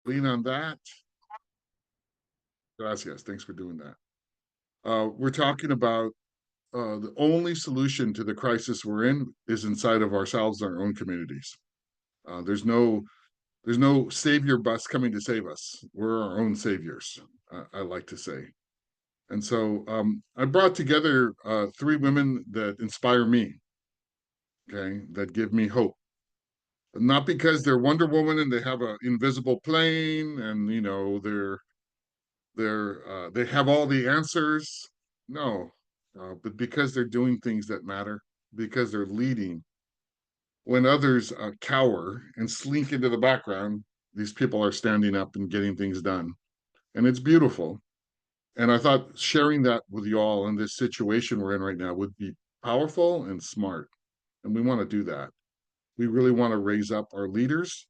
lean on that. Gracias. Thanks for doing that. We're talking about the only solution to the crisis we're in is inside of ourselves and our own communities. There's no savior bus coming to save us. We're our own saviors, I like to say. And so I brought together three women that inspire me, okay, that give me hope. Not because they're Wonder Woman and they have an invisible plane and they have all the answers. No, but because they're doing things that matter, because they're leading. When others cower and slink into the background, these people are standing up and getting things done. And it's beautiful. And I thought sharing that with you all in this situation we're in right now would be powerful and smart. And we want to do that. We really want to raise up our leaders.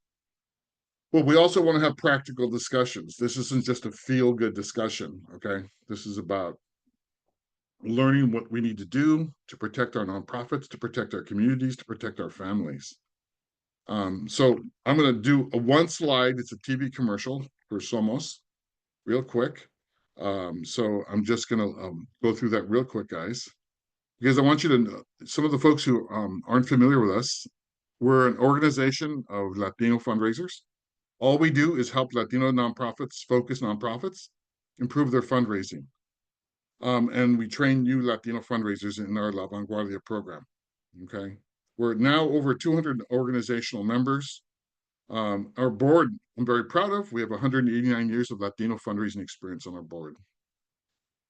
But we also want to have practical discussions. This isn't just a feel good discussion, okay? This is about learning what we need to do to protect our nonprofits, to protect our communities, to protect our families. So I'm going to do a one slide. It's a TV commercial for Somos, real quick. So I'm just going to go through that real quick, guys, because I want you to know, some of the folks who aren't familiar with us, we're an organization of Latino fundraisers. All we do is help Latino nonprofits, focus nonprofits, improve their fundraising. And we train new Latino fundraisers in our La Vanguardia program. Okay. We're now over 200 organizational members. Our board, I'm very proud of. We have 189 years of Latino fundraising experience on our board.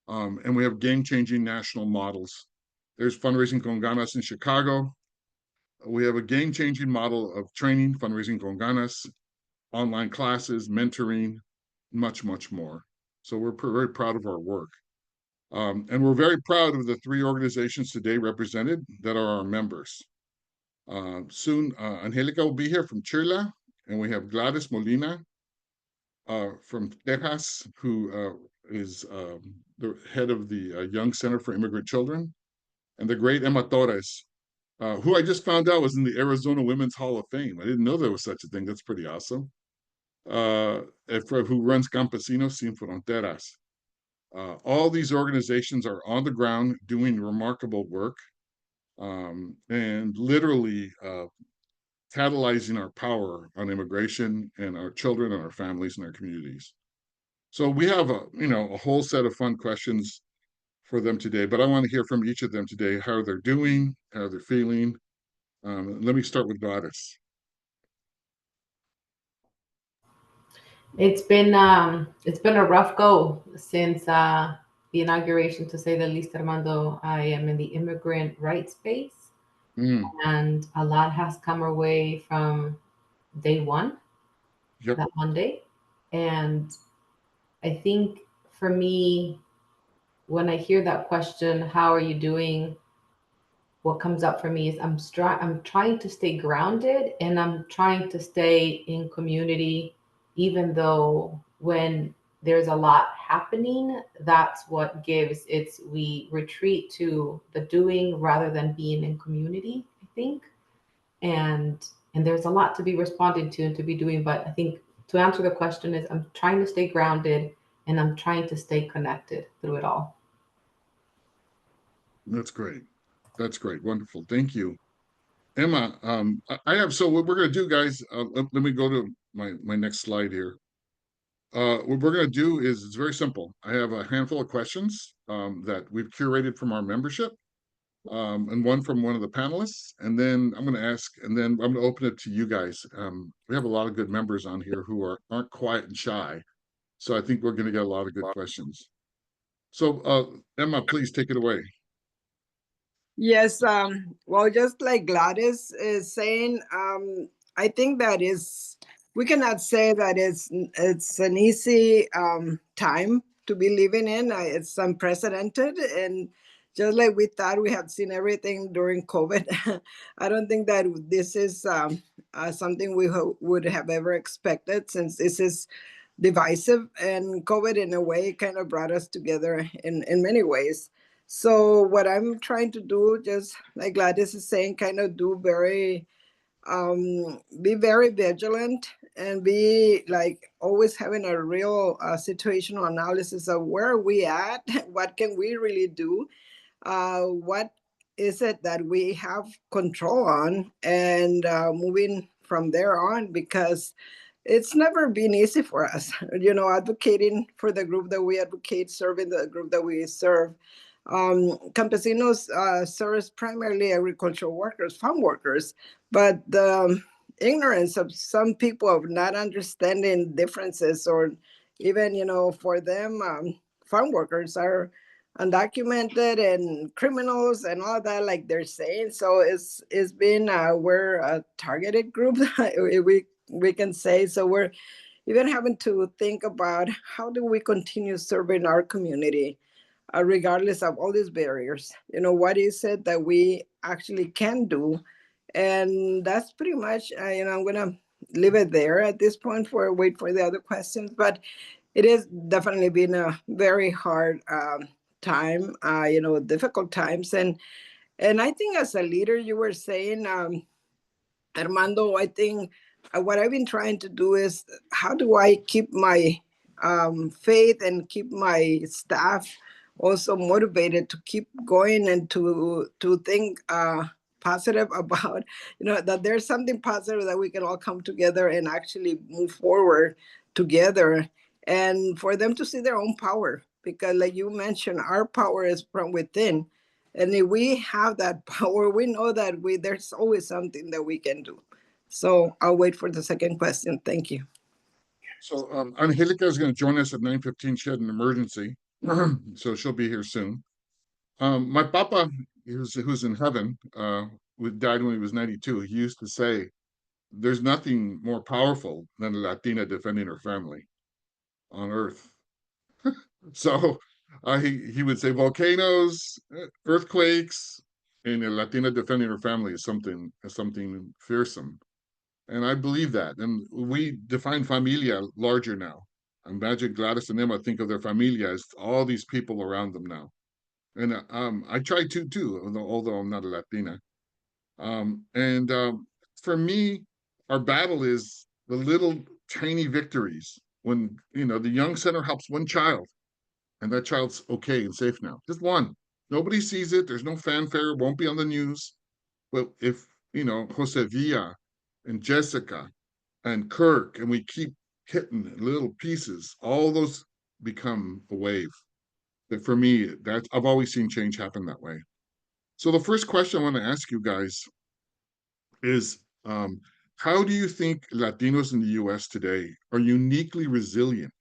And we have game-changing national models. There's Fundraising con Ganas in Chicago. We have a game-changing model of training, Fundraising con Ganas, online classes, mentoring, much, much more. So we're very proud of our work. And we're very proud of the three organizations today represented that are our members. Soon, Angelica will be here from Chile, and we have Gladys Molina from Texas, who is the head of the Young Center for Immigrant Children, and the great Emma Torres, who I just found out was in the Arizona Women's Hall of Fame. I didn't know there was such a thing. That's pretty awesome. Who runs Campesinos Sin Fronteras. All these organizations are on the ground doing remarkable work and literally catalyzing our power on immigration and our children and our families and our communities. So we have a whole set of fun questions for them today, but I want to hear from each of them today, how they're doing, how they're feeling. Let me start with Gladys. It's been a rough go since the inauguration, to say the least, Armando. I am in the immigrant rights space, Mm, and a lot has come our way from day one, yep. that Monday. And I think for me, when I hear that question, how are you doing? What comes up for me is I'm trying to stay grounded, and I'm trying to stay in community, even though when there's a lot happening, that's what gives. It's we retreat to the doing rather than being in community, I think. And there's a lot to be responding to and to be doing, but I think to answer the question is I'm trying to stay grounded, and I'm trying to stay connected through it all. That's great. That's great. Wonderful. Thank you. Emma, I have, so what we're going to do, guys, let me go to my next slide here. What we're going to do is it's very simple. I have a handful of questions that we've curated from our membership, and one from one of the panelists. And then I'm going to ask, and then I'm going to open it to you guys. We have a lot of good members on here who aren't quiet and shy. So I think we're going to get a lot of good questions. So Emma, please take it away. Yes, well, just like Gladys is saying, I think that is we cannot say that it's an easy time to be living in. It's unprecedented, and just like we thought we had seen everything during COVID, I don't think that this is something we would have ever expected, since this is divisive, and COVID in a way kind of brought us together in many ways. So what I'm trying to do, just like Gladys is saying, kind of be very vigilant and be like always having a real situational analysis of where are we at, what can we really do, what is it that we have control on, and moving from there on, because it's never been easy for us, advocating for the group that we advocate, serving the group that we serve. Campesinos serves primarily agricultural workers, farm workers, but the ignorance of some people of not understanding differences, or even, for them, farm workers are undocumented and criminals and all that, like they're saying. So it's been we're a targeted group, we can say. So we're even having to think about how do we continue serving our community, regardless of all these barriers. What is it that we actually can do? And that's pretty much, I'm gonna leave it there at this point for wait for the other questions. But it has definitely been a very hard time, difficult times. And I think as a leader, you were saying, Armando, I think what I've been trying to do is how do I keep my faith and keep my staff also motivated to keep going and to think positive about, that there's something positive that we can all come together and actually move forward together, and for them to see their own power, because like you mentioned, our power is from within. And if we have that power, we know that there's always something that we can do. So I'll wait for the second question. Thank you. So Angelica is going to join us at 9:15. She had an emergency, so she'll be here soon. My papa, who's in heaven, who died when he was 92. He used to say, "There's nothing more powerful than a Latina defending her family on earth." So he would say volcanoes, earthquakes, and a Latina defending her family is something fearsome. And I believe that. And we define familia larger now. Imagine Gladys and Emma think of their familia as all these people around them now. And I try to too, although I'm not a Latina. And for me, our battle is the little tiny victories when the young center helps one child, and that child's okay and safe now. Just one. Nobody sees it. There's no fanfare. It won't be on the news. But if Josevia and Jessica and Kirk, and we keep hitting little pieces, all those become a wave. That for me, that I've always seen change happen that way. So the first question I want to ask you guys is, how do you think Latinos in the U.S. today are uniquely resilient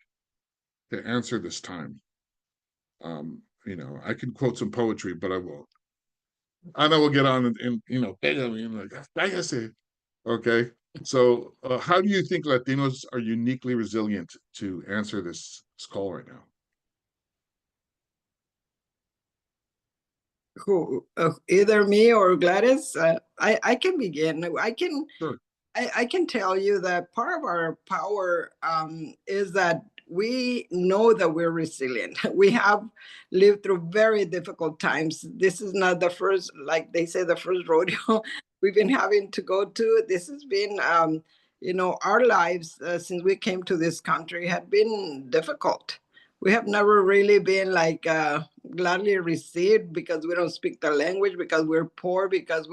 to answer this time? I can quote some poetry, but I won't. I know we'll get on and like, okay. So, how do you think Latinos are uniquely resilient to answer this call right now? Who, either me or Gladys? I can begin. Sure. I can tell you that part of our power is that we know that we're resilient. We have lived through very difficult times. This is not the first, like they say, the first rodeo we've been having to go to. This has been, our lives since we came to this country have been difficult. We have never really been like gladly received because we don't speak the language, because we're poor, because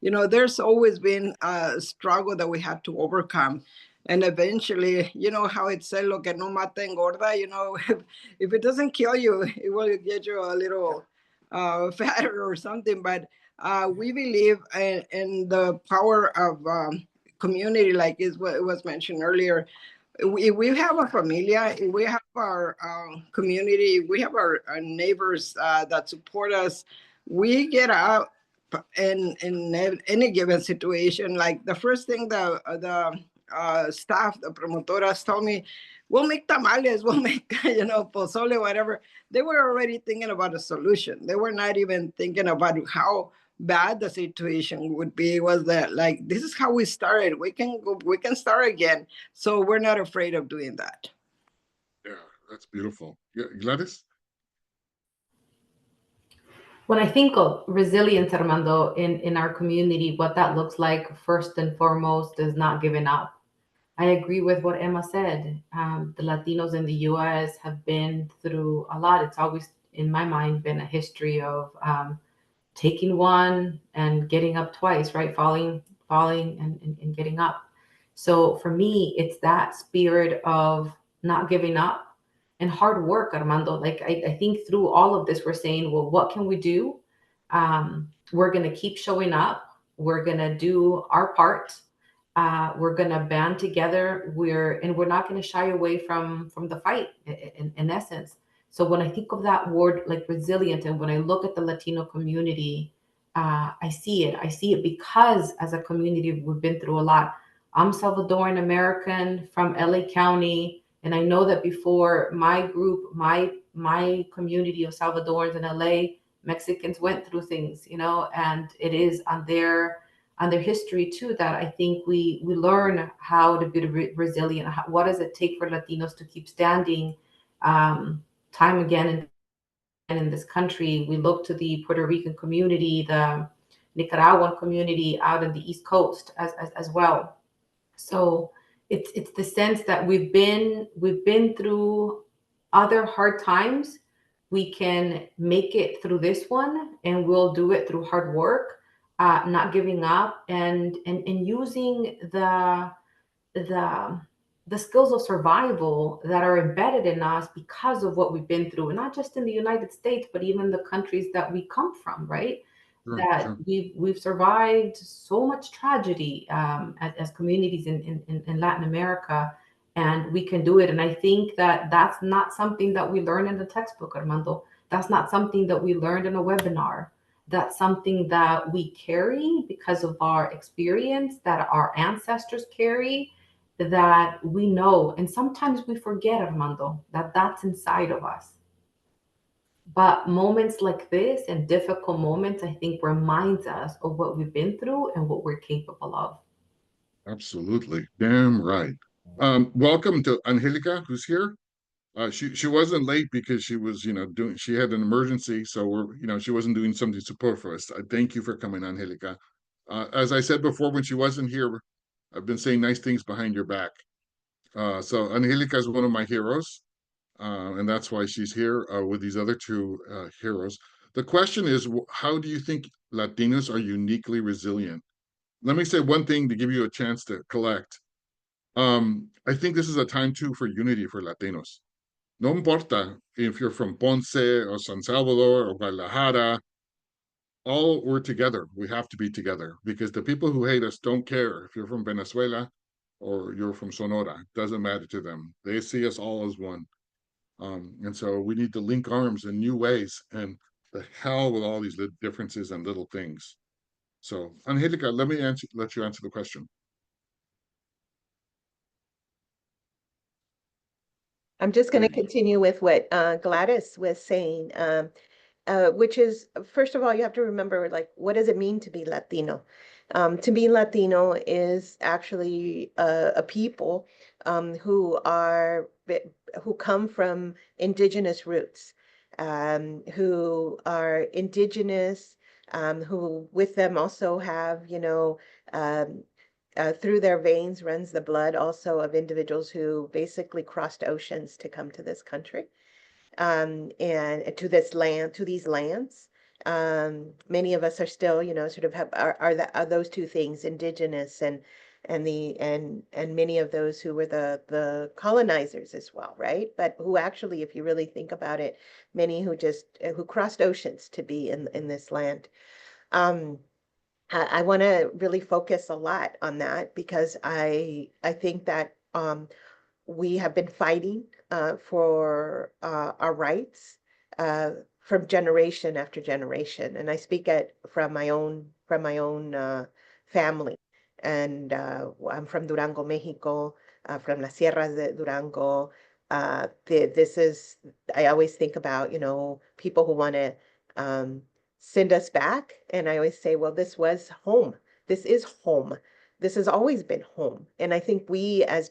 there's always been a struggle that we had to overcome. And eventually, how it said, lo que no mata engorda, if it doesn't kill you, it will get you a little fatter or something. But we believe in the power of community, like it was mentioned earlier. We have a familia, we have our community, we have our neighbors that support us. We get out in any given situation. Like the first thing the staff, the promotoras told me, we'll make tamales, we'll make, pozole, whatever. They were already thinking about a solution. They were not even thinking about how bad the situation would be. Was that like, this is how we started, we can go, we can start again. So we're not afraid of doing that. Yeah, that's beautiful. Yeah, Gladys? When I think of resilience, Armando, in our community, what that looks like first and foremost is not giving up. I agree with what Emma said. The Latinos in the U.S. have been through a lot. It's always, in my mind, been a history of taking one and getting up twice, right? Falling and getting up. So for me, it's that spirit of not giving up and hard work, Armando. Like I think through all of this, we're saying, well, what can we do? We're going to keep showing up. We're going to do our part. We're going to band together. We're not going to shy away from the fight in essence. So when I think of that word like resilient, and when I look at the Latino community, I see it. I see it because as a community, we've been through a lot. I'm Salvadoran American from LA County, and I know that before my group, my community of Salvadorans in LA, Mexicans went through things, and it is on their history too that I think we learn how to be resilient. What does it take for Latinos to keep standing time again and in this country? We look to the Puerto Rican community, the Nicaraguan community out in the East Coast as well. So it's the sense that we've been through other hard times. We can make it through this one, and we'll do it through hard work, not giving up, and using the the skills of survival that are embedded in us because of what we've been through, and not just in the United States, but even the countries that we come from, right? Sure, That sure. we've survived so much tragedy as communities in Latin America, and we can do it. And I think that that's not something that we learn in the textbook, Armando. That's not something that we learned in a webinar. That's something that we carry because of our experience, that our ancestors carry, that we know. And sometimes we forget, Armando, that that's inside of us. But moments like this and difficult moments, I think, reminds us of what we've been through and what we're capable of. Absolutely. Damn right. Welcome to Angelica, who's here. She wasn't late because she was, doing she had an emergency, so she wasn't doing something support for us. Thank you for coming, Angelica. As I said before, when she wasn't here, I've been saying nice things behind your back. So Angelica is one of my heroes, and that's why she's here with these other two heroes. The question is, how do you think Latinos are uniquely resilient? Let me say one thing to give you a chance to collect. I think this is a time too for unity for Latinos. No importa if you're from Ponce or San Salvador or Guadalajara, all we're together. We have to be together because the people who hate us don't care if you're from Venezuela or you're from Sonora. It doesn't matter to them. They see us all as one. And so we need to link arms in new ways, and the hell with all these differences and little things. So, Angelica, let you answer the question. I'm just going There to you go. continue with what Gladys was saying, which is, first of all, you have to remember, like, what does it mean to be Latino? To be Latino is actually a people who who come from indigenous roots, who are indigenous, who with them also have, um, through their veins runs the blood also of individuals who basically crossed oceans to come to this country, and to this land, to these lands. Many of us are still, sort of are those two things, indigenous and many of those who were the colonizers as well, right? But who actually, if you really think about it, many who crossed oceans to be in this land. Um, I want to really focus a lot on that because I think that we have been fighting for our rights from generation after generation, and I speak it from my own family. And I'm from Durango, Mexico, from las Sierras de Durango. This is I always think about people who want to um, send us back, and I always say, well, this was home. This is home. This has always been home. And I think we as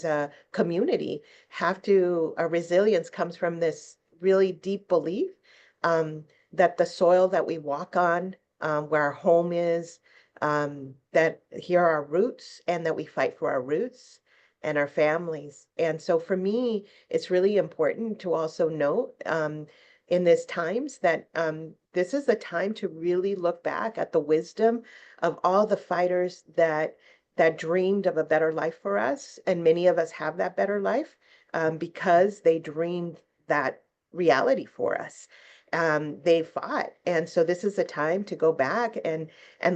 a community have to, our resilience comes from this really deep belief that the soil that we walk on, where our home is, that here are our roots and that we fight for our roots. and our families. And so for me, it's really important to also note in this times that this is the time to really look back at the wisdom of all the fighters that dreamed of a better life for us. And many of us have that better life because they dreamed that reality for us. They fought, and so this is a time to go back and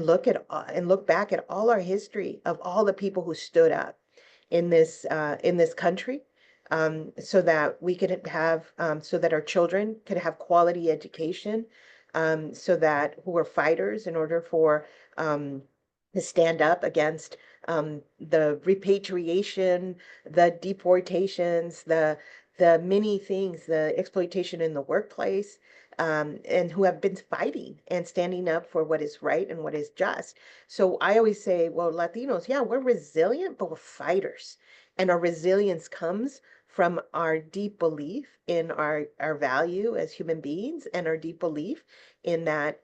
look back at all our history of all the people who stood up in this country, so that we could have so that our children could have quality education, so that who are fighters in order for to stand up against the repatriation, the deportations, the many things, the exploitation in the workplace, and who have been fighting and standing up for what is right and what is just. So I always say, well, Latinos, yeah, we're resilient, but we're fighters. And our resilience comes from our deep belief in our value as human beings, and our deep belief in that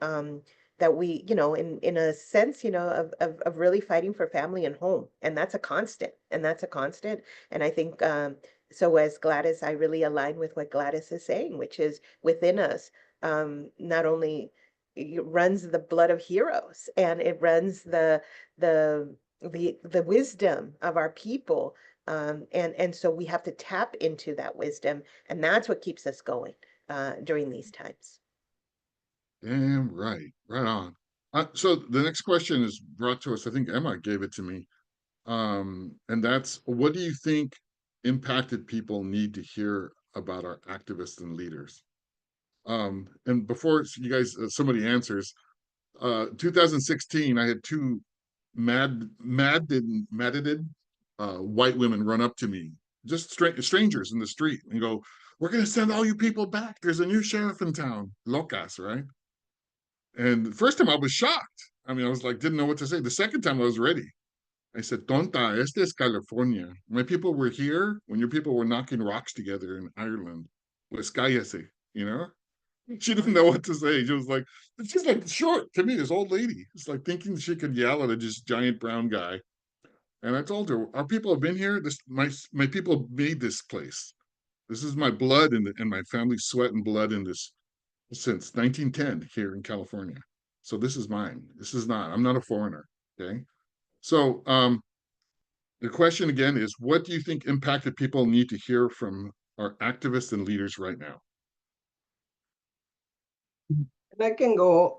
that we, in a sense, of really fighting for family and home. And that's a constant. And that's a constant. And I think so as Gladys, I really align with what Gladys is saying, which is within us, not only it runs the blood of heroes, and it runs the wisdom of our people. And so we have to tap into that wisdom, and that's what keeps us going during these times. Damn right. Right on. So the next question is brought to us. I think Emma gave it to me. And that's, what do you think impacted people need to hear about our activists and leaders? And before you guys, somebody answers, 2016, I had two maddened white women run up to me, just strangers in the street, and go, "We're going to send all you people back. There's a new sheriff in town." Locas, right? And the first time I was shocked. I mean, I was like, didn't know what to say. The second time I was ready. I said, Tonta, este es California. My people were here when your people were knocking rocks together in Ireland. Pues cállese, you know? She didn't know what to say. She's like short to me, this old lady. It's like thinking she could yell at a just giant brown guy. And I told her, our people have been here. My people made this place. This is my blood and my family's sweat and blood in this since 1910 here in California. So this is mine. I'm not a foreigner. Okay. So the question again is, what do you think impacted people need to hear from our activists and leaders right now? And I can go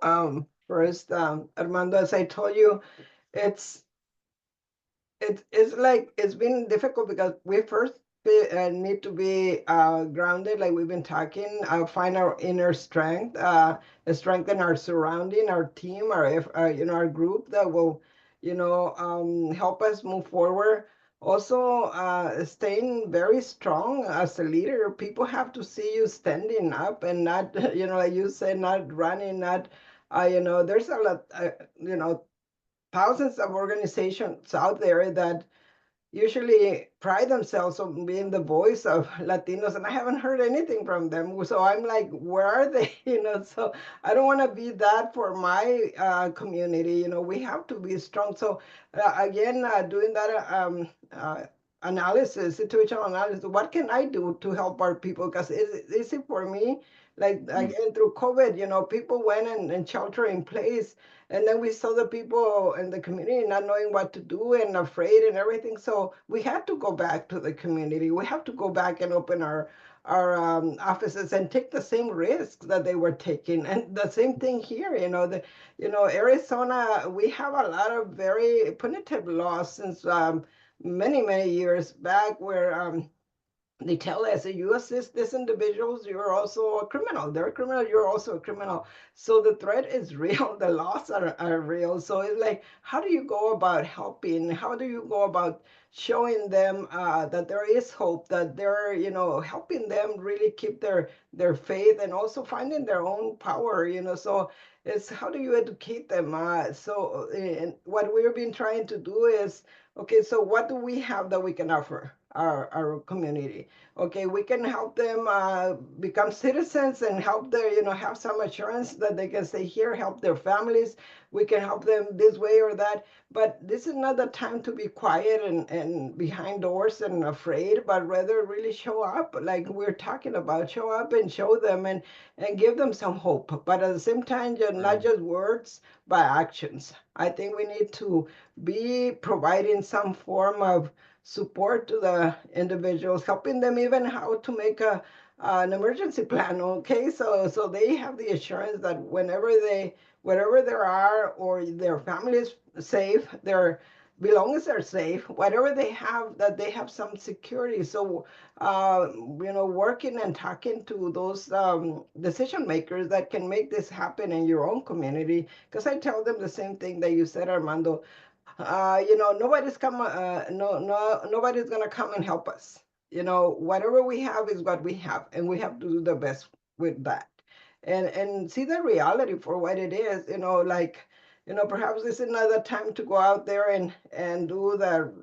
first, Armando. As I told you, it's it's like it's been difficult because we first need to be grounded, like we've been talking, find our inner strength, strengthen our surrounding, our team, our group that will, help us move forward. Also, staying very strong as a leader. People have to see you standing up and not, like you said, not running, not, there's a lot, thousands of organizations out there that usually pride themselves on being the voice of Latinos, and I haven't heard anything from them. So I'm like, where are they? So I don't want to be that for my community. We have to be strong. So again, doing that analysis, situational analysis, what can I do to help our people? Because it's easy for me. Like Mm, again, through COVID, people went and shelter in place, and then we saw the people in the community not knowing what to do and afraid and everything. So we had to go back to the community. We have to go back and open our offices and take the same risks that they were taking. And the same thing here. Arizona, we have a lot of very punitive laws since many years back where. They tell us that you assist these individuals, you're also a criminal. They're a criminal, you're also a criminal. So the threat is real, the laws are real. So it's like, how do you go about helping? How do you go about showing them that there is hope, that they're, helping them really keep their faith and also finding their own power, So it's how do you educate them? So and what we've been trying to do is, okay, so what do we have that we can offer? our community. Okay, we can help them become citizens and help their, have some assurance that they can stay here, help their families. We can help them this way or that. But this is not the time to be quiet and behind doors and afraid, but rather really show up, like we're talking about. Show up and show them and give them some hope. But at the same time, not just words, but actions. I think we need to be providing some form of support to the individuals, helping them even how to make an emergency plan. Okay, so they have the assurance that wherever they are, or their family is safe, their belongings are safe, whatever they have, that they have some security. So working and talking to those decision makers that can make this happen in your own community, because I tell them the same thing that you said, Armando. Nobody's come, nobody's gonna come and help us. Whatever we have is what we have, and we have to do the best with that, and see the reality for what it is. Like, perhaps this is another time to go out there and do the,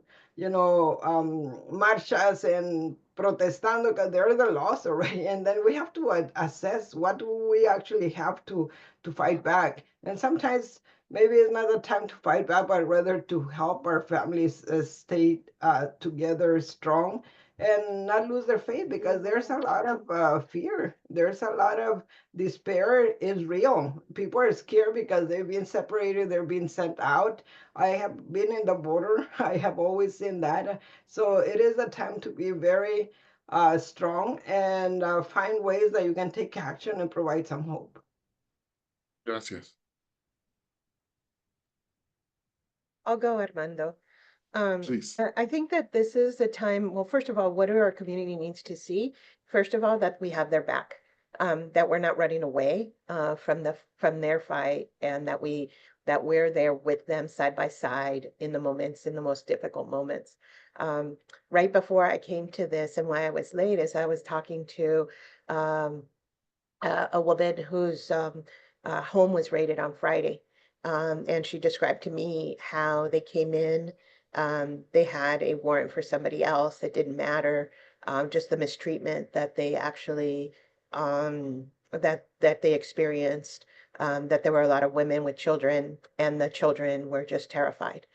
marchas and protestando, because there are the laws already, and then we have to assess what do we actually have to fight back, and sometimes maybe it's not the time to fight back, but rather to help our families stay together strong and not lose their faith, because there's a lot of fear. There's a lot of despair is real. People are scared because they've been separated, they're being sent out. I have been in the border. I have always seen that. So it is a time to be very strong and find ways that you can take action and provide some hope. Gracias. I'll go, Armando. Please. I think that this is a time, well, first of all, what do our community needs to see? First of all, that we have their back, that we're not running away from their fight, and that we're there with them side by side in the most difficult moments. Right before I came to this, and why I was late, is I was talking to um, a woman whose home was raided on Friday. And she described to me how they came in. They had a warrant for somebody else. It didn't matter. Just the mistreatment that they actually that they experienced. That there were a lot of women with children, and the children were just terrified.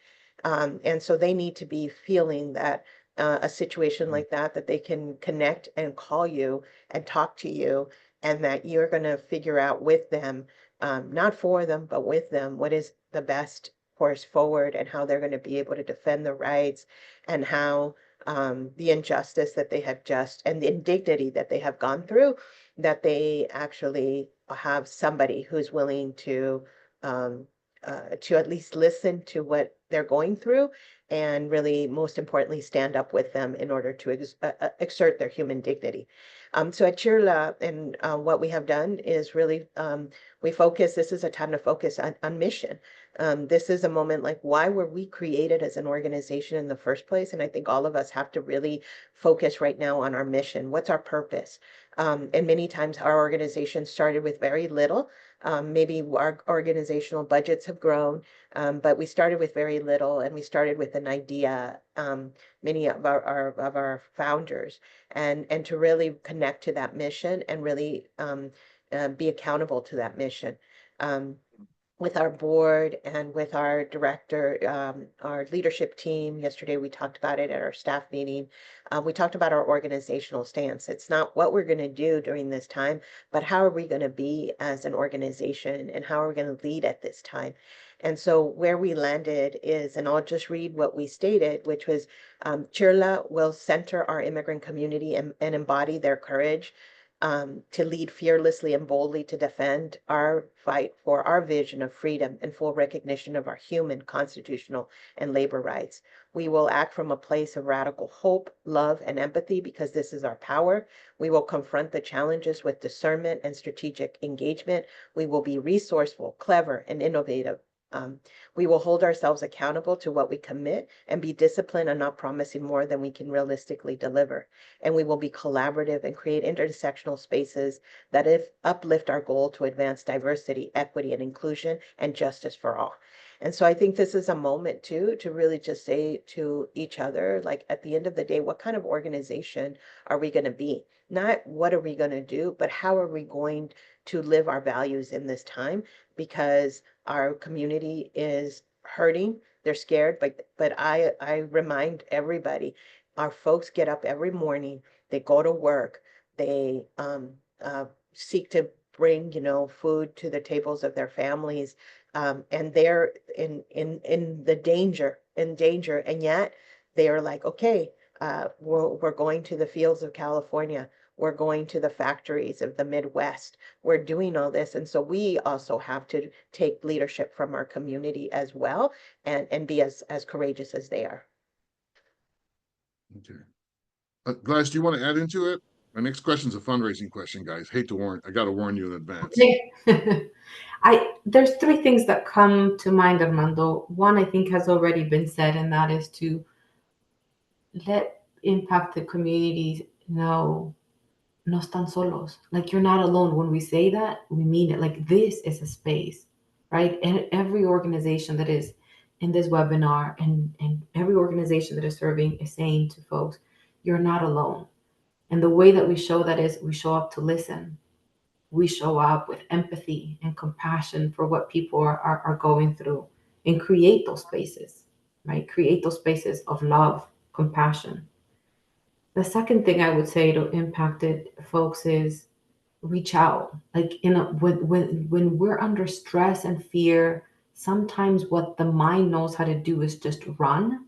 And so they need to be feeling that a situation like that they can connect and call you and talk to you, and that you're going to figure out with them, not for them, but with them, what is the best course forward, and how they're going to be able to defend the rights, and how the injustice that they have just, and the indignity that they have gone through, that they actually have somebody who's willing to at least listen to what they're going through, and really, most importantly, stand up with them in order to exert their human dignity. So at Chirla, and what we have done is really, this is a time to focus on mission. This is a moment, like, why were we created as an organization in the first place? And I think all of us have to really focus right now on our mission. What's our purpose? And many times our organization started with very little. Maybe our organizational budgets have grown, but we started with very little, and we started with an idea, many of our founders, and to really connect to that mission, and really be accountable to that mission. With our board and with our director, our leadership team. Yesterday, we talked about it at our staff meeting. We talked about our organizational stance. It's not what we're going to do during this time, but how are we going to be as an organization, and how are we going to lead at this time? And so where we landed is, and I'll just read what we stated, which was, Chirla will center our immigrant community and embody their courage, to lead fearlessly and boldly, to defend our fight for our vision of freedom and full recognition of our human, constitutional, and labor rights. We will act from a place of radical hope, love, and empathy, because this is our power. We will confront the challenges with discernment and strategic engagement. We will be resourceful, clever, and innovative. We will hold ourselves accountable to what we commit, and be disciplined on not promising more than we can realistically deliver. And we will be collaborative and create intersectional spaces that uplift our goal to advance diversity, equity, and inclusion, and justice for all. And so I think this is a moment too to really just say to each other, like at the end of the day, what kind of organization are we going to be? Not what are we going to do, but how are we going to live our values in this time? Because our community is hurting, they're scared, but I remind everybody, our folks get up every morning, they go to work, they seek to bring, food to the tables of their families, and they're in the danger, and yet they are like, okay, we're going to the fields of California. We're going to the factories of the Midwest. We're doing all this. And so we also have to take leadership from our community as well, and be as courageous as they are. Okay. Gladys, do you want to add into it? My next question is a fundraising question, guys. I got to warn you in advance. Okay. There's three things that come to mind, Armando. One, I think, has already been said, and that is to let impacted communities know no están solos. Like, you're not alone. When we say that, we mean it. Like, this is a space, right? And every organization that is in this webinar, and every organization that is serving, is saying to folks, you're not alone. And the way that we show that is we show up to listen. We show up with empathy and compassion for what people are going through, and create those spaces, right? Create those spaces of love, compassion. The second thing I would say to impacted folks is reach out. Like, when we're under stress and fear, sometimes what the mind knows how to do is just run,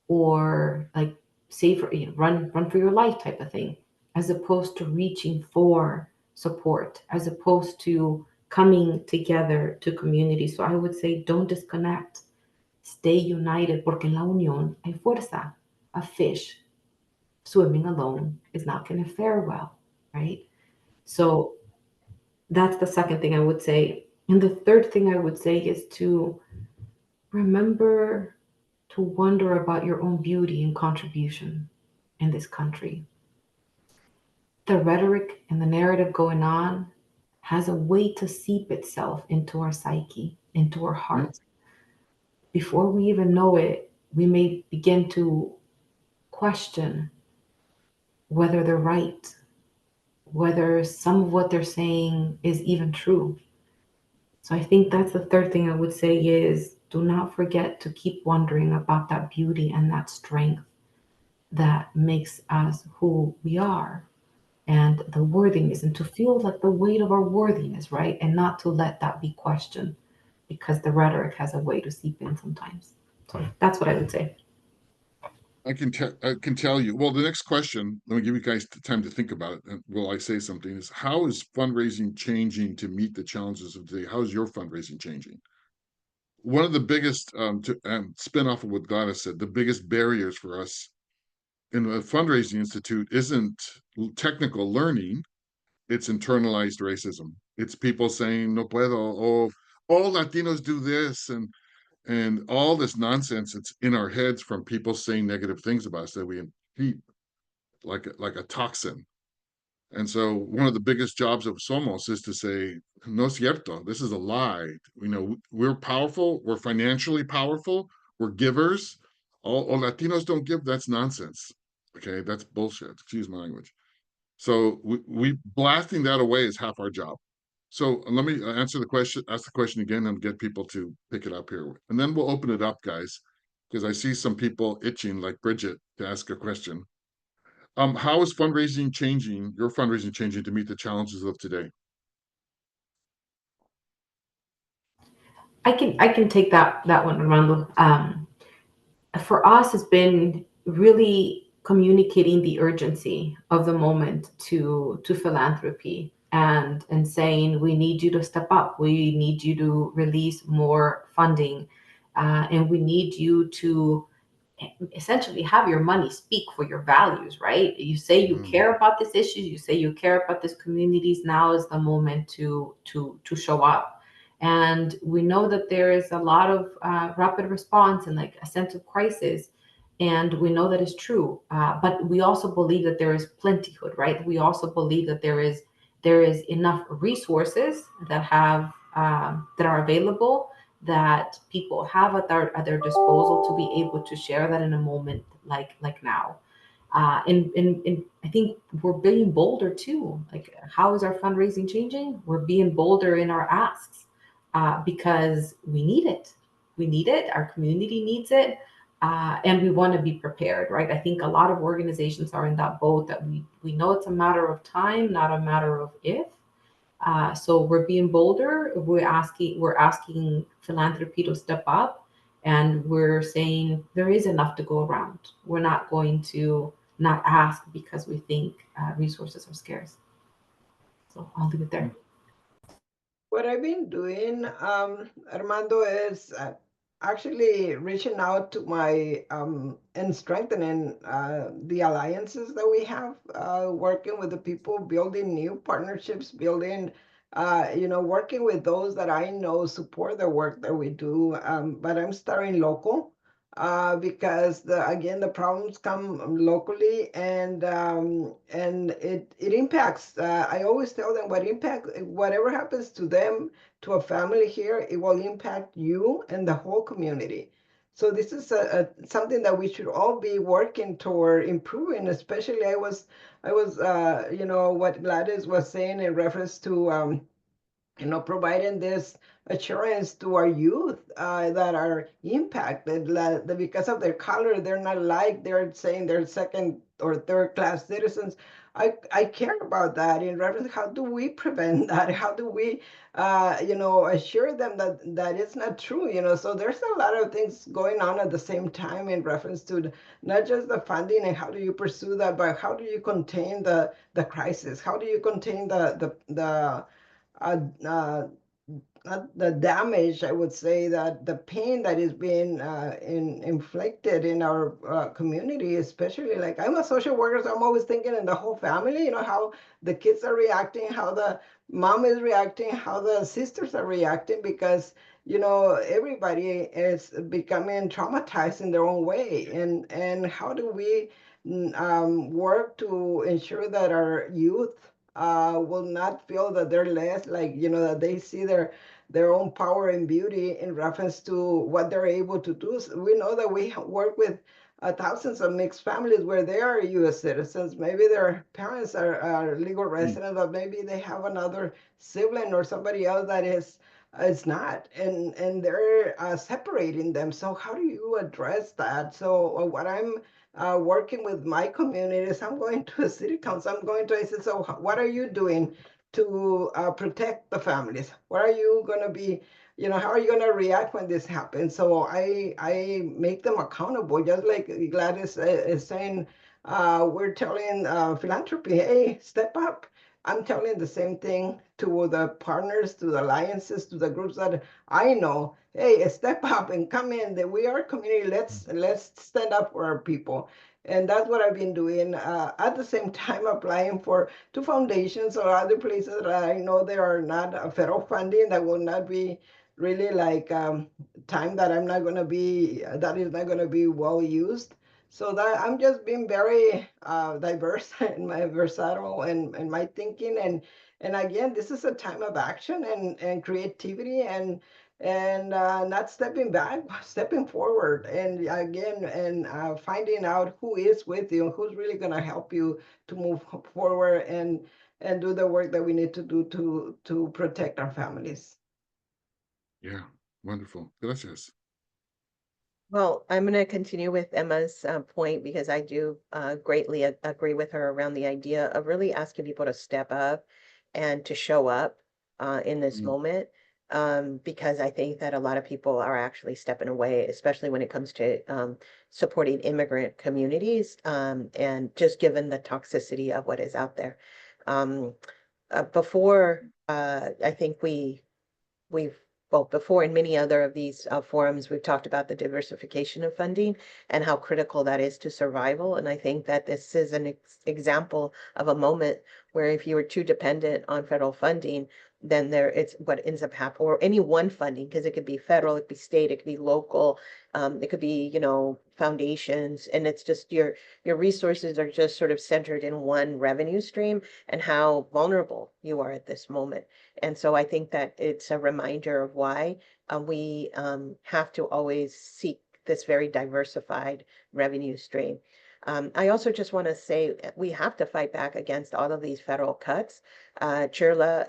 or like save for, run for your life type of thing, as opposed to reaching for support, as opposed to coming together to community. So I would say, don't disconnect. Stay united, porque en la unión hay fuerza. A fish swimming alone is not going to fare well, right? So that's the second thing I would say. And the third thing I would say is to remember to wonder about your own beauty and contribution in this country. The rhetoric and the narrative going on has a way to seep itself into our psyche, into our hearts. Before we even know it, we may begin to question whether they're right, whether some of what they're saying is even true. So I think that's the third thing I would say is, do not forget to keep wondering about that beauty and that strength that makes us who we are, and the worthiness, and to feel like the weight of our worthiness, right? And not to let that be questioned, because the rhetoric has a way to seep in sometimes. So that's what I would say. I can tell you. Well, the next question, let me give you guys time to think about it. And will I say something? Is how is fundraising changing to meet the challenges of today? How is your fundraising changing? One of the biggest, spin off of what Gladys said, the biggest barriers for us in a fundraising institute isn't technical learning, it's internalized racism. It's people saying no puedo, or all Latinos do this, and all this nonsense. It's in our heads from people saying negative things about us that we impede like a toxin. And so one of the biggest jobs of Somos is to say, no es cierto, this is a lie. We're powerful, we're financially powerful, we're givers. All Latinos don't give, that's nonsense. Okay, that's bullshit. Excuse my language. So we blasting that away is half our job. So let me ask the question again, and get people to pick it up here. And then we'll open it up, guys, because I see some people itching, like Bridget, to ask a question. How is your fundraising changing to meet the challenges of today? I can take that one, Armando. For us, it's been really communicating the urgency of the moment to philanthropy, and saying, we need you to step up, we need you to release more funding, and we need you to essentially have your money speak for your values, right? You say you care about this issue, you say you care about this communities. Now is the moment to show up. And we know that there is a lot of rapid response and like a sense of crisis, and we know that is true. But we also believe that there is plentyhood, right? We also believe that there is enough resources that are available, that people have at their disposal to be able to share that in a moment like now. And I think we're being bolder too. Like, how is our fundraising changing? We're being bolder in our asks because we need it. We need it. Our community needs it. And we want to be prepared, right? I think a lot of organizations are in that boat that we know it's a matter of time, not a matter of if. So we're being bolder. We're asking philanthropy to step up, and we're saying there is enough to go around. We're not going to not ask because we think resources are scarce. So I'll leave it there. What I've been doing, Armando, is actually reaching out to my and strengthening the alliances that we have, working with the people, building new partnerships, building, working with those that I know support the work that we do. But I'm starting local. Because again the problems come locally, and it impacts. I always tell them whatever happens to them, to a family here, it will impact you and the whole community. So this is something that we should all be working toward improving. Especially, I was what Gladys was saying in reference to providing this assurance to our youth that are impacted that because of their color, they're not like they're saying they're second or third class citizens. I care about that in reference. How do we prevent that? How do we, assure them that it's not true? So there's a lot of things going on at the same time in reference to not just the funding and how do you pursue that, but how do you contain the crisis? How do you contain the uh, uh, not the damage, I would say that the pain that is being inflicted in our community, especially like I'm a social worker, so I'm always thinking in the whole family, how the kids are reacting, how the mom is reacting, how the sisters are reacting, because, everybody is becoming traumatized in their own way. And how do we work to ensure that our youth will not feel that they're less, like, that they see their own power and beauty in reference to what they're able to do. So we know that we work with thousands of mixed families where they are U.S. citizens. Maybe their parents are legal residents, but maybe they have another sibling or somebody else that is not, and they're separating them. So how do you address that? So what I'm working with my communities, I'm going to a city council, I said, so what are you doing to protect the families? What are you going to be, how are you going to react when this happens? So I make them accountable, just like Gladys is saying, we're telling philanthropy, hey, step up. I'm telling the same thing to the partners, to the alliances, to the groups that I know. Hey, step up and come in. That we are a community. Let's stand up for our people, and that's what I've been doing. At the same time, applying for two foundations or other places that I know there are not federal funding that will not be really like time that I'm not going to be that is not going to be well used. So that I'm just being very diverse in my versatile and my thinking, and again, this is a time of action and creativity and not stepping back, stepping forward, and again, and finding out who is with you, who's really going to help you to move forward and do the work that we need to do to protect our families. Yeah, wonderful. Gracias. Well, I'm going to continue with Emma's point because I do greatly agree with her around the idea of really asking people to step up and to show up in this moment. Because I think that a lot of people are actually stepping away, especially when it comes to supporting immigrant communities, and just given the toxicity of what is out there. Before, I think before in many other of these forums, we've talked about the diversification of funding and how critical that is to survival. And I think that this is an example of a moment where if you were too dependent on federal funding, then it's what ends up happening, or any one funding, because it could be federal, it could be state, it could be local, it could be, foundations, and it's just your resources are just sort of centered in one revenue stream, and how vulnerable you are at this moment. And so I think that it's a reminder of why we have to always seek this very diversified revenue stream. I also just want to say we have to fight back against all of these federal cuts. CHIRLA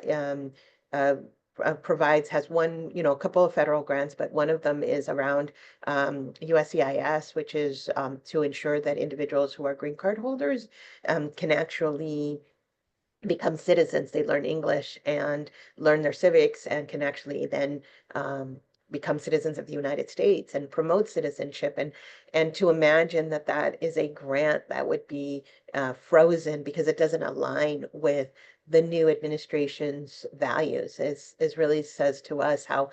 has one, a couple of federal grants, but one of them is around USCIS, which is to ensure that individuals who are green card holders can actually become citizens. They learn English and learn their civics and can actually then become citizens of the United States and promote citizenship. And to imagine that that is a grant that would be frozen because it doesn't align with the new administration's values is really says to us how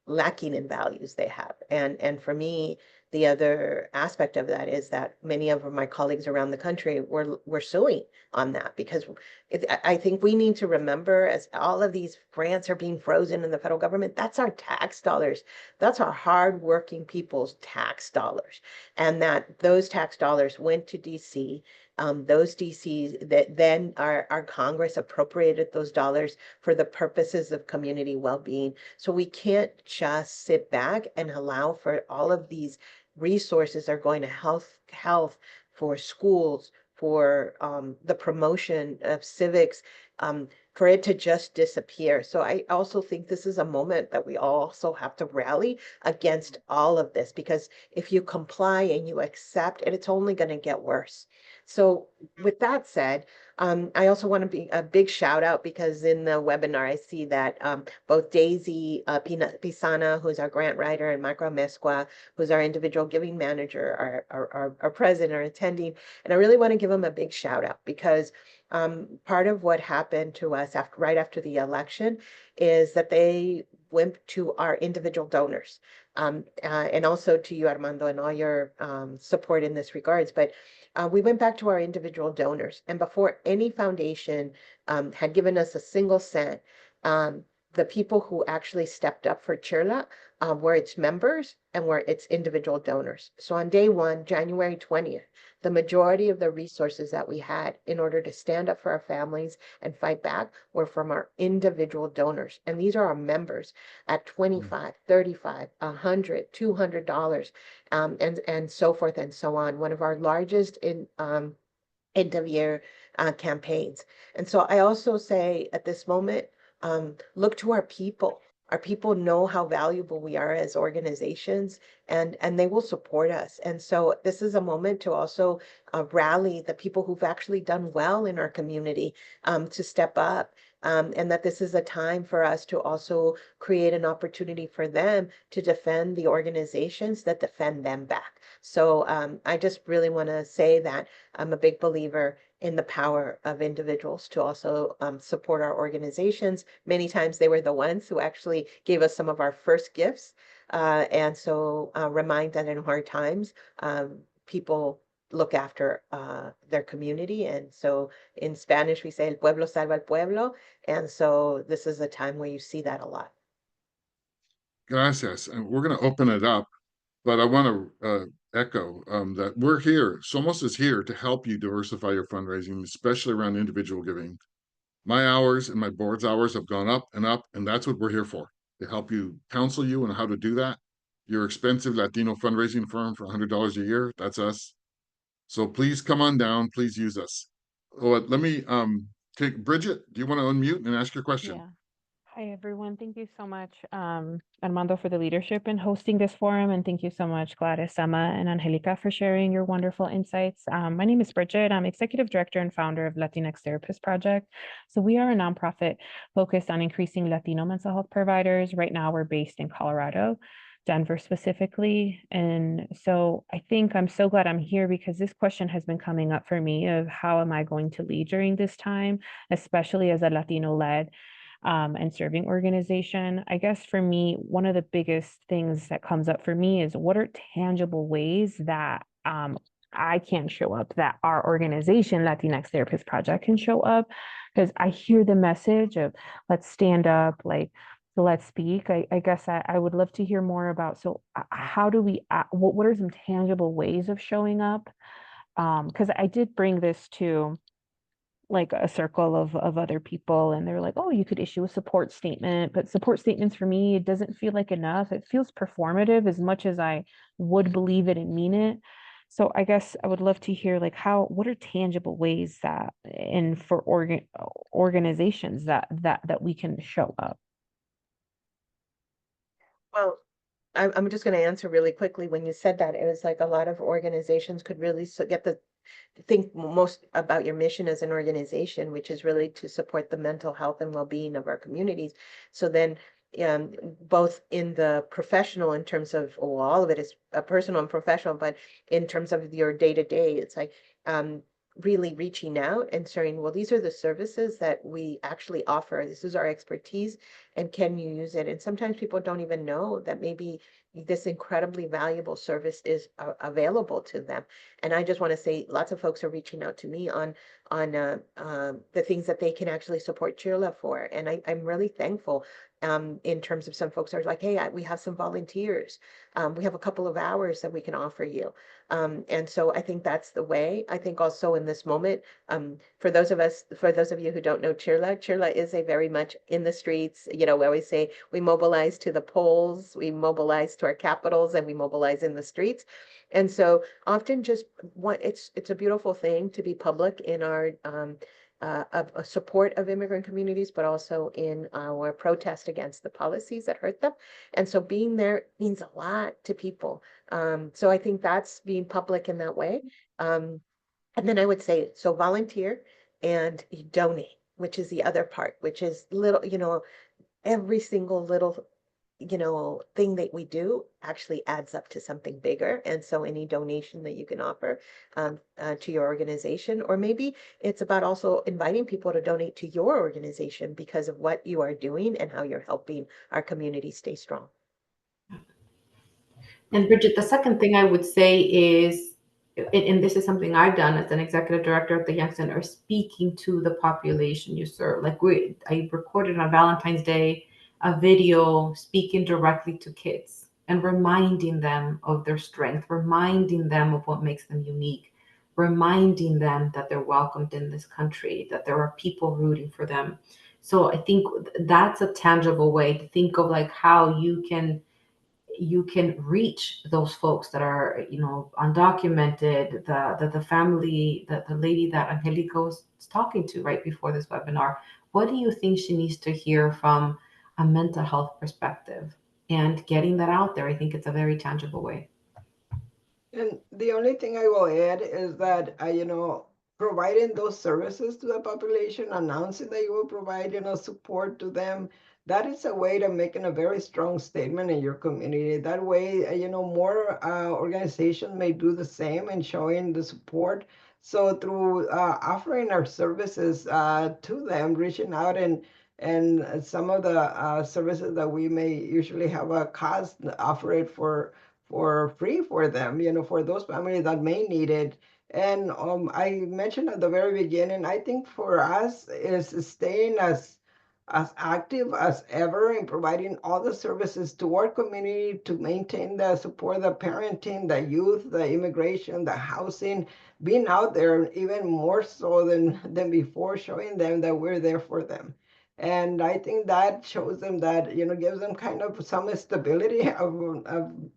lacking in values they have. And for me, the other aspect of that is that many of my colleagues around the country were suing on that, because I think we need to remember, as all of these grants are being frozen in the federal government, that's our tax dollars. That's our hardworking people's tax dollars. And that those tax dollars went to DC. Those DCs that then our Congress appropriated those dollars for the purposes of community well-being. So we can't just sit back and allow for all of these resources are going to health, for schools, for the promotion of civics, for it to just disappear. So I also think this is a moment that we also have to rally against all of this, because if you comply and you accept, and it's only going to get worse. So with that said, I also want to be a big shout out, because in the webinar, I see that both Daisy Pisana, who's our grant writer, and Macra Mesqua, who's our individual giving manager, are present, are attending. And I really want to give them a big shout out, because part of what happened to us right after the election is that they went to our individual donors, and also to you, Armando, and all your support in this regards. But we went back to our individual donors, and before any foundation had given us a single cent, the people who actually stepped up for CHIRLA were its members and were its individual donors. So on day one, January 20th, the majority of the resources that we had in order to stand up for our families and fight back were from our individual donors. And these are our members at $25, $35, $100, $200, and so forth and so on. One of our largest end of year campaigns. And so I also say at this moment, look to our people. Our people know how valuable we are as organizations, and they will support us. And so this is a moment to also rally the people who've actually done well in our community to step up. And that this is a time for us to also create an opportunity for them to defend the organizations that defend them back. So I just really want to say that I'm a big believer in the power of individuals to also support our organizations. Many times they were the ones who actually gave us some of our first gifts. And so remind that in hard times, people look after their community. And so in Spanish, we say el pueblo salva al pueblo. And so this is a time where you see that a lot. Gracias. And we're going to open it up, but I want to echo that we're here. Somos is here to help you diversify your fundraising, especially around individual giving. My hours and my board's hours have gone up, and that's what we're here for, to help you, counsel you on how to do that. Your expensive Latino fundraising firm for $100 a year, that's us. So please come on down. Please use us. Oh, let me take Bridget. Do you want to unmute and ask your question? Yeah. Hi, everyone. Thank you so much, Armando, for the leadership in hosting this forum. And thank you so much, Gladys, Emma, and Angelica, for sharing your wonderful insights. My name is Bridget. I'm Executive Director and founder of Latinx Therapist Project. So we are a nonprofit focused on increasing Latino mental health providers. Right now, we're based in Colorado, Denver specifically. And so I think I'm so glad I'm here, because this question has been coming up for me of how am I going to lead during this time, especially as a Latino-led and serving organization. I guess for me, one of the biggest things that comes up for me is what are tangible ways that I can't show up, that our organization, Latinx Therapist Project, can show up, because I hear the message of let's stand up, like let's speak. I guess I would love to hear more about, so how do we, what are some tangible ways of showing up? Because I did bring this to like a circle of other people, and they're like, oh, you could issue a support statement, but support statements for me, it doesn't feel like enough. It feels performative as much as I would believe it and mean it. So I guess I would love to hear like what are tangible ways that, and for organizations that we can show up. Well, I'm just going to answer really quickly. When you said that, it was like a lot of organizations could really get the think most about your mission as an organization, which is really to support the mental health and well-being of our communities. So then, both in the professional, in terms of, well, all of it is personal and professional, but in terms of your day-to-day, it's like really reaching out and saying, well, these are the services that we actually offer. This is our expertise, and can you use it? And sometimes people don't even know that maybe this incredibly valuable service is available to them. And I just want to say, lots of folks are reaching out to me on the things that they can actually support Chirla for, and I'm really thankful. In terms of, some folks are like, hey, we have some volunteers. We have a couple of hours that we can offer you. And so I think that's the way. I think also in this moment, for those of you who don't know Chirla is a very much in the streets. We always say we mobilize to the polls, we mobilize to our capitals, and we mobilize in the streets. And so often just it's a beautiful thing to be public in our a support of immigrant communities, but also in our protest against the policies that hurt them. And so being there means a lot to people. So I think that's being public in that way. And then I would say, so volunteer and donate, which is the other part, which is every single little thing that we do actually adds up to something bigger. And so any donation that you can offer to your organization, or maybe it's about also inviting people to donate to your organization because of what you are doing and how you're helping our community stay strong. And Bridget, the second thing I would say is, and this is something I've done as an executive director at the Young Center, speaking to the population you serve. Like I recorded on Valentine's Day a video speaking directly to kids and reminding them of their strength, reminding them of what makes them unique, reminding them that they're welcomed in this country, that there are people rooting for them. So I think that's a tangible way to think of like how you can reach those folks that are undocumented, the family, the lady that Angelica was talking to right before this webinar. What do you think she needs to hear from a mental health perspective? And getting that out there, I think it's a very tangible way. And the only thing I will add is that, providing those services to the population, announcing that you will provide, support to them, that is a way to making a very strong statement in your community. That way, more organizations may do the same and showing the support. So through offering our services to them, reaching out, and some of the services that we may usually have a cost, offer it for free for them, for those families that may need it. And I mentioned at the very beginning, I think for us is staying as active as ever in providing all the services to our community to maintain the support, the parenting, the youth, the immigration, the housing, being out there even more so than before, showing them that we're there for them. And I think that shows them that, gives them kind of some stability of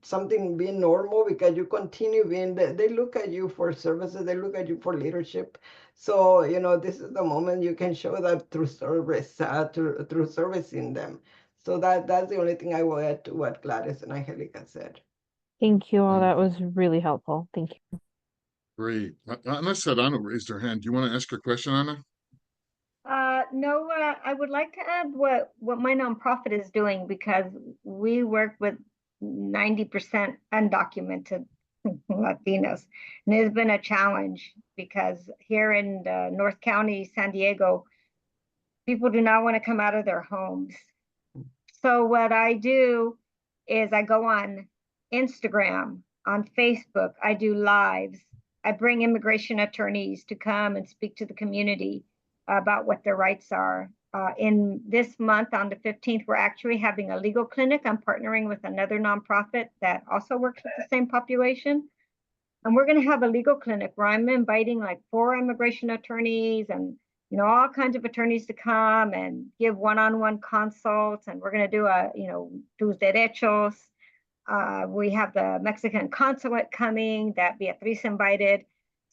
something being normal, because you continue being, they look at you for services, they look at you for leadership. So, this is the moment you can show that through service, through servicing them. So that's the only thing I will add to what Gladys and Angelica said. Thank you all. That was really helpful. Thank you. Great. Anna said Anna raised her hand. Do you want to ask your question, Anna? No, I would like to add what my nonprofit is doing, because we work with 90% undocumented Latinos. And it's been a challenge because here in North County, San Diego, people do not want to come out of their homes. So what I do is I go on Instagram, on Facebook, I do lives, I bring immigration attorneys to come and speak to the community about what their rights are. In this month, on the 15th, we're actually having a legal clinic. I'm partnering with another nonprofit that also works with the same population. And we're going to have a legal clinic where I'm inviting like 4 immigration attorneys and all kinds of attorneys to come and give one-on-one consults. And we're going to do tus derechos. We have the Mexican consulate coming that Beatriz invited.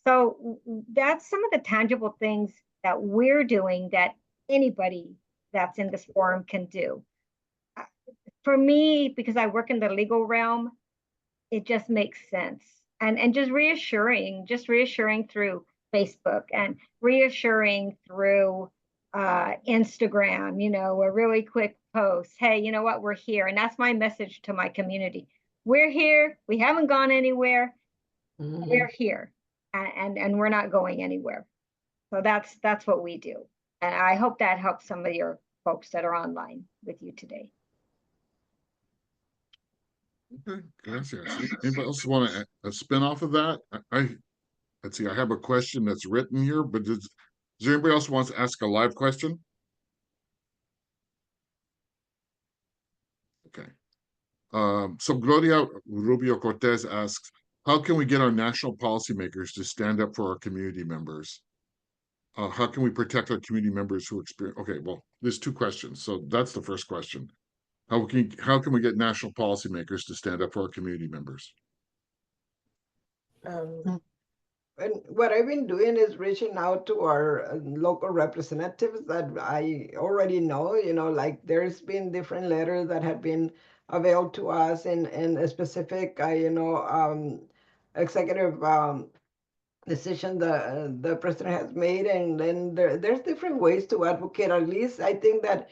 So that's some of the tangible things that we're doing that anybody that's in this forum can do. For me, because I work in the legal realm, it just makes sense. And just reassuring through Facebook and reassuring through Instagram, a really quick post. Hey, you know what? We're here. And that's my message to my community. We're here. We haven't gone anywhere. We're here. And we're not going anywhere. So that's what we do. And I hope that helps some of your folks that are online with you today. Okay, gracias. Anybody else want a spin off of that? Let's see. I have a question that's written here, but is there anybody else who wants to ask a live question? Okay. So Gloria Rubio Cortez asks, how can we get our national policymakers to stand up for our community members? How can we protect our community members who experience? Okay, well, there's 2 questions. So that's the first question. How can we get national policymakers to stand up for our community members? And what I've been doing is reaching out to our local representatives that I already know, like there's been different letters that have been availed to us in a specific, executive decision the president has made, and then there's different ways to advocate. At least I think that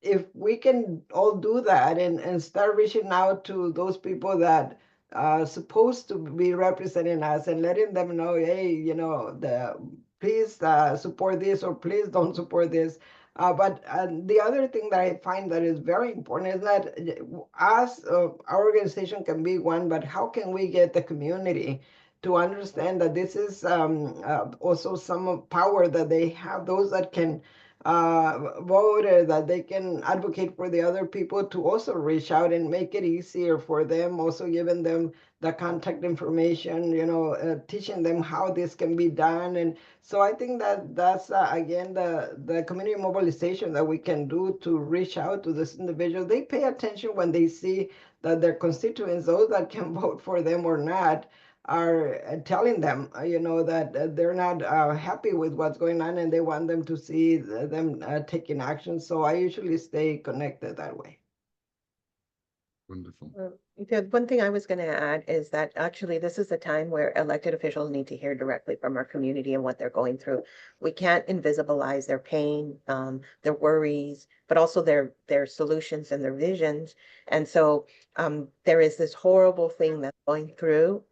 if we can all do that and start reaching out to those people that are supposed to be representing us and letting them know, hey, please support this or please don't support this. But the other thing that I find that is very important is that us, our organization can be one, but how can we get the community to understand that this is also some power that they have, those that can vote, that they can advocate for the other people to also reach out and make it easier for them, also giving them the contact information, teaching them how this can be done. And so I think that that's again the community mobilization that we can do to reach out to this individual. They pay attention when they see that their constituents, those that can vote for them or not, are telling them, that they're not happy with what's going on and they want them to see them taking action. So I usually stay connected that way. Wonderful. The one thing I was going to add is that actually this is a time where elected officials need to hear directly from our community and what they're going through. We can't invisibilize their pain, their worries, but also their solutions and their visions. And so there is this horrible thing that's going through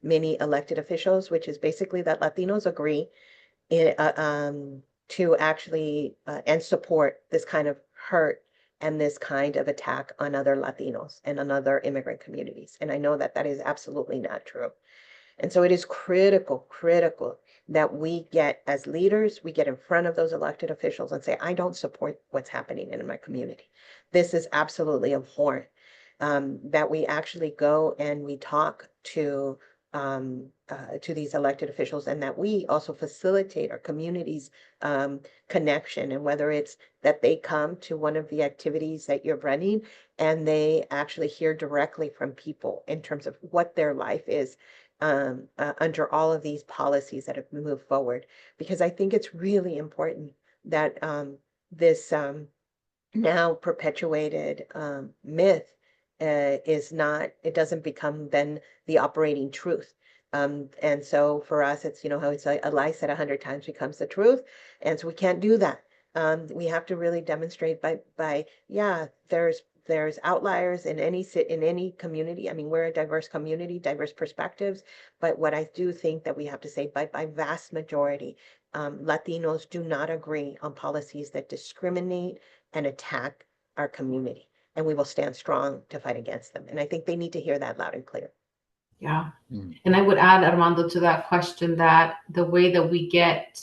many elected officials, which is basically that Latinos agree to actually and support this kind of hurt and this kind of attack on other Latinos and on other immigrant communities. And I know that that is absolutely not true. And so it is critical that we get, as leaders, we get in front of those elected officials and say, I don't support what's happening in my community. This is absolutely abhorrent. That we actually go and we talk to these elected officials, and that we also facilitate our community's connection. And whether it's that they come to one of the activities that you're running and they actually hear directly from people in terms of what their life is under all of these policies that have moved forward. Because I think it's really important that this now perpetuated myth it doesn't become then the operating truth. And so for us, it's, how it's a lie said 100 times becomes the truth. And so we can't do that. We have to really demonstrate by there's outliers in any community. I mean, we're a diverse community, diverse perspectives. But what I do think that we have to say by vast majority, Latinos do not agree on policies that discriminate and attack our community. And we will stand strong to fight against them. And I think they need to hear that loud and clear. Yeah. Mm. And I would add, Armando, to that question that the way that we get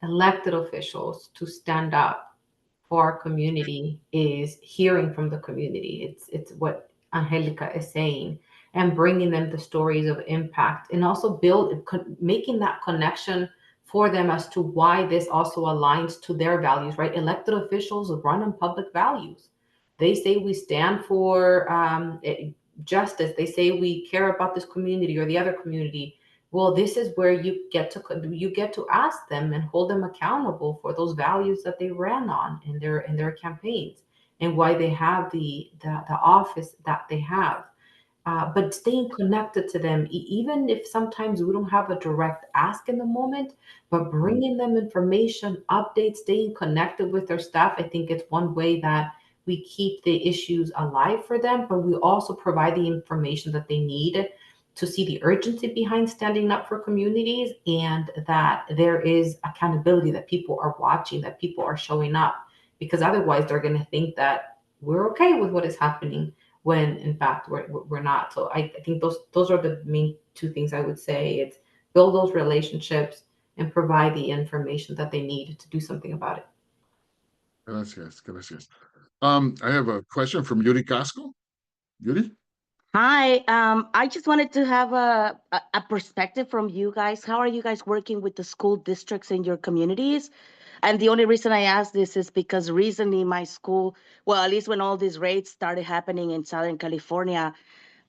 elected officials to stand up for our community is hearing from the community. It's what Angelica is saying, and bringing them the stories of impact, and also making that connection for them as to why this also aligns to their values. Right? Elected officials run on public values. They say we stand for justice. They say we care about this community or the other community. Well, this is where you get to ask them and hold them accountable for those values that they ran on in their campaigns, and why they have the office that they have. But staying connected to them, even if sometimes we don't have a direct ask in the moment, but bringing them information, updates, staying connected with their staff, I think it's one way that we keep the issues alive for them, but we also provide the information that they need to see the urgency behind standing up for communities, and that there is accountability, that people are watching, that people are showing up, because otherwise they're going to think that we're okay with what is happening when in fact we're not. So I think those are the main two things I would say. It's build those relationships and provide the information that they need to do something about it. Gracias, gracias. I have a question from Yuri Casco. Yuri? Hi, I just wanted to have a perspective from you guys. How are you guys working with the school districts in your communities? And the only reason I ask this is because recently my school, well, at least when all these raids started happening in Southern California,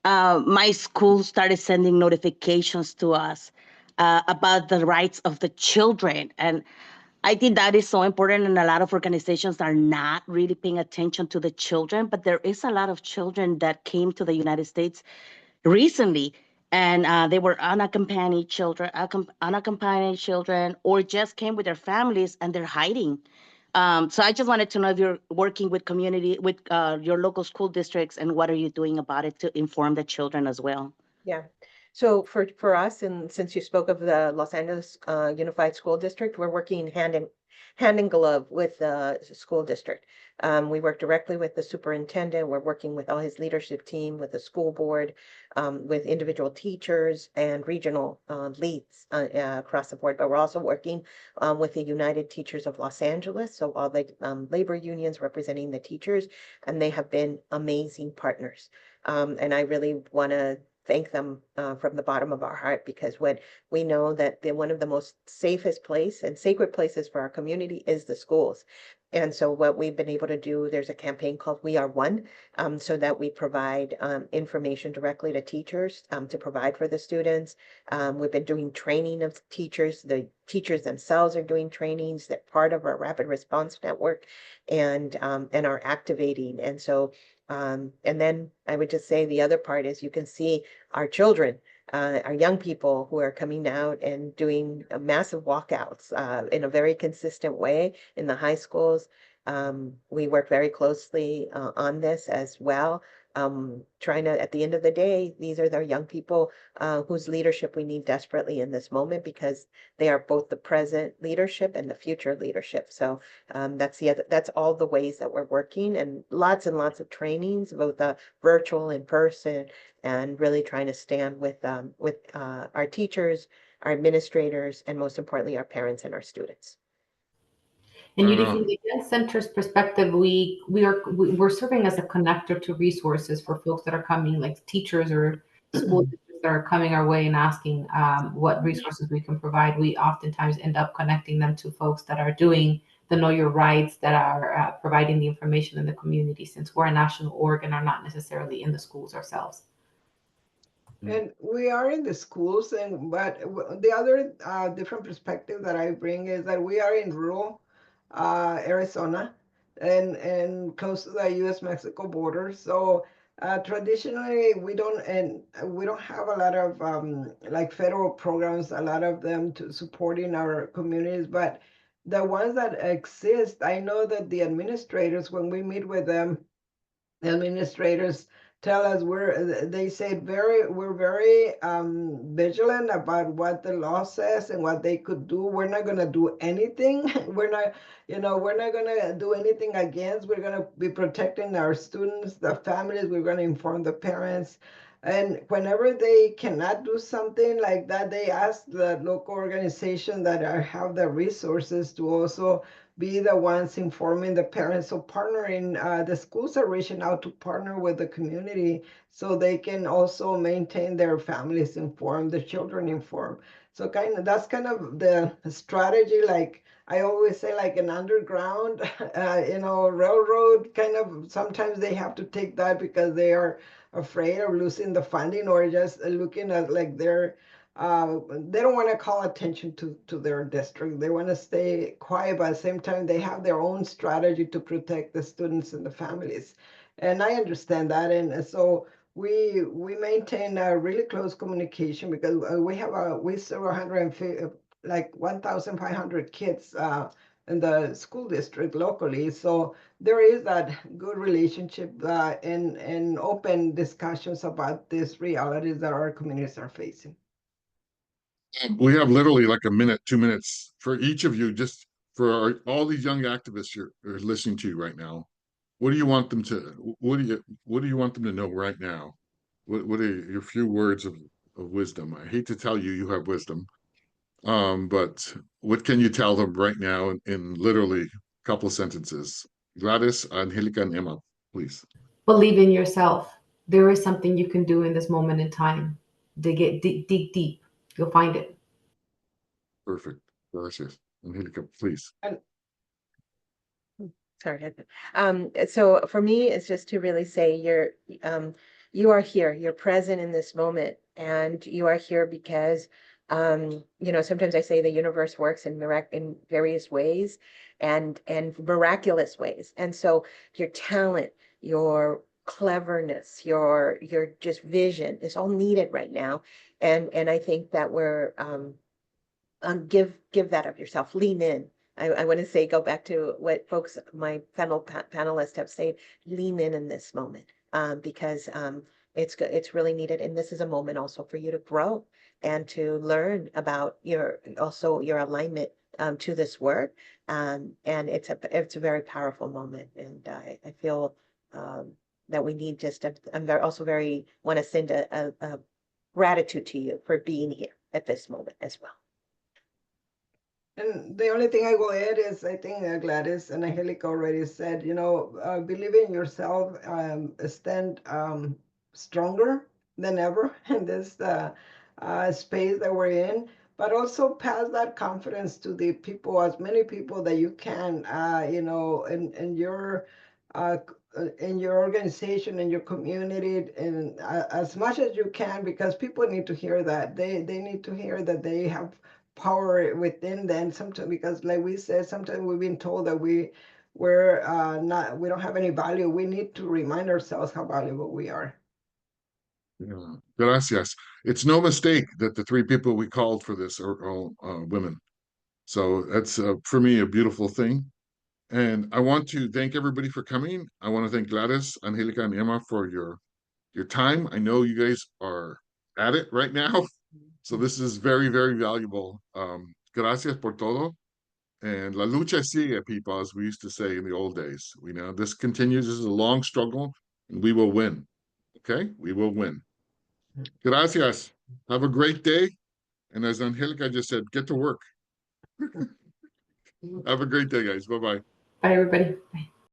my school started sending notifications to us about the rights of the children. And I think that is so important, and a lot of organizations are not really paying attention to the children, but there is a lot of children that came to the United States recently, and they were unaccompanied children, or just came with their families and they're hiding. So I just wanted to know if you're working with your local school districts, and what are you doing about it to inform the children as well? Yeah. So for us, and since you spoke of the Los Angeles Unified School District, we're working hand in glove with the school district. We work directly with the superintendent. We're working with all his leadership team, with the school board, with individual teachers and regional leads across the board. But we're also working with the United Teachers of Los Angeles, so all the labor unions representing the teachers, and they have been amazing partners. And I really want to thank them from the bottom of our heart, because when we know that one of the most safest place and sacred places for our community is the schools. And so what we've been able to do, there's a campaign called We Are One, so that we provide information directly to teachers to provide for the students. We've been doing training of teachers. The teachers themselves are doing trainings that part of our rapid response network, and are activating. And so and then I would just say the other part is you can see our children, our young people who are coming out and doing massive walkouts in a very consistent way in the high schools. We work very closely on this as well. Trying to, at the end of the day, these are the young people whose leadership we need desperately in this moment, because they are both the present leadership and the future leadership. So that's all the ways that we're working, and lots of trainings, both virtual, in person, and really trying to stand with our teachers, our administrators, and most importantly, our parents and our students. And you from the Young Center's perspective, we're serving as a connector to resources for folks that are coming, like teachers or school districts that are coming our way and asking what resources we can provide. We oftentimes end up connecting them to folks that are doing the Know Your Rights, that are providing the information in the community, since we're a national org and are not necessarily in the schools ourselves. And we are in the schools, but the other different perspective that I bring is that we are in rural Arizona, and close to the U.S.-Mexico border. So traditionally, we don't have a lot of like federal programs, a lot of them to supporting our communities, but the ones that exist, I know that the administrators, when we meet with them, the administrators tell us they say we're very vigilant about what the law says and what they could do. We're not going to do anything. We're not going to do anything against. We're going to be protecting our students, the families. We're going to inform the parents. And whenever they cannot do something like that, they ask the local organization that have the resources to also be the ones informing the parents. So partnering, the schools are reaching out to partner with the community so they can also maintain their families informed, the children informed. So that's kind of the strategy. Like I always say, like an underground, railroad kind of. Sometimes they have to take that because they are afraid of losing the funding or just looking at like they don't want to call attention to their district. They want to stay quiet, but at the same time, they have their own strategy to protect the students and the families. And I understand that. And so we maintain a really close communication because we serve 150, like 1,500 kids in the school district locally. So there is that good relationship and open discussions about these realities that our communities are facing. We have literally like a minute, 2 minutes for each of you, just for all these young activists are listening to you right now. What do you want them to? What do you want them to know right now? What are your few words of wisdom? I hate to tell you you have wisdom, but what can you tell them right now in literally a couple of sentences? Gladys, Angelica, and Emma, please. Believe in yourself. There is something you can do in this moment in time. Dig deep. You'll find it. Perfect. Gracias. Angelica, please. Sorry. So for me, it's just to really say you are here, you're present in this moment, and you are here because, sometimes I say the universe works in various ways and miraculous ways. And so your talent, your cleverness, your just vision is all needed right now. And I think that we're, give that of yourself, lean in. I want to say, go back to what folks, my panelists have said, lean in this moment, because it's really needed. And this is a moment also for you to grow and to learn about your alignment to this work. And it's a very powerful moment. And I feel that we need I'm also very want to send a gratitude to you for being here at this moment as well. And the only thing I will add is I think Gladys and Angelica already said, believe in yourself, stand stronger than ever in this space that we're in, but also pass that confidence to the people, as many people that you can, uh, in your organization, in your community, and as much as you can, because people need to hear that. They need to hear that they have power within them sometimes, because like we said, sometimes we've been told that we don't have any value. We need to remind ourselves how valuable we are. Yeah. Gracias. It's no mistake that the three people we called for this are all women. So that's for me a beautiful thing. And I want to thank everybody for coming. I want to thank Gladys, Angelica, and Emma for your time. I know you guys are at it right now. So this is very, very valuable. Gracias por todo. And la lucha sigue, people, as we used to say in the old days. We know this continues. This is a long struggle, and we will win. Okay? We will win. Gracias. Have a great day. And as Angelica just said, get to work. Have a great day, guys. Bye-bye. Bye, everybody. Bye.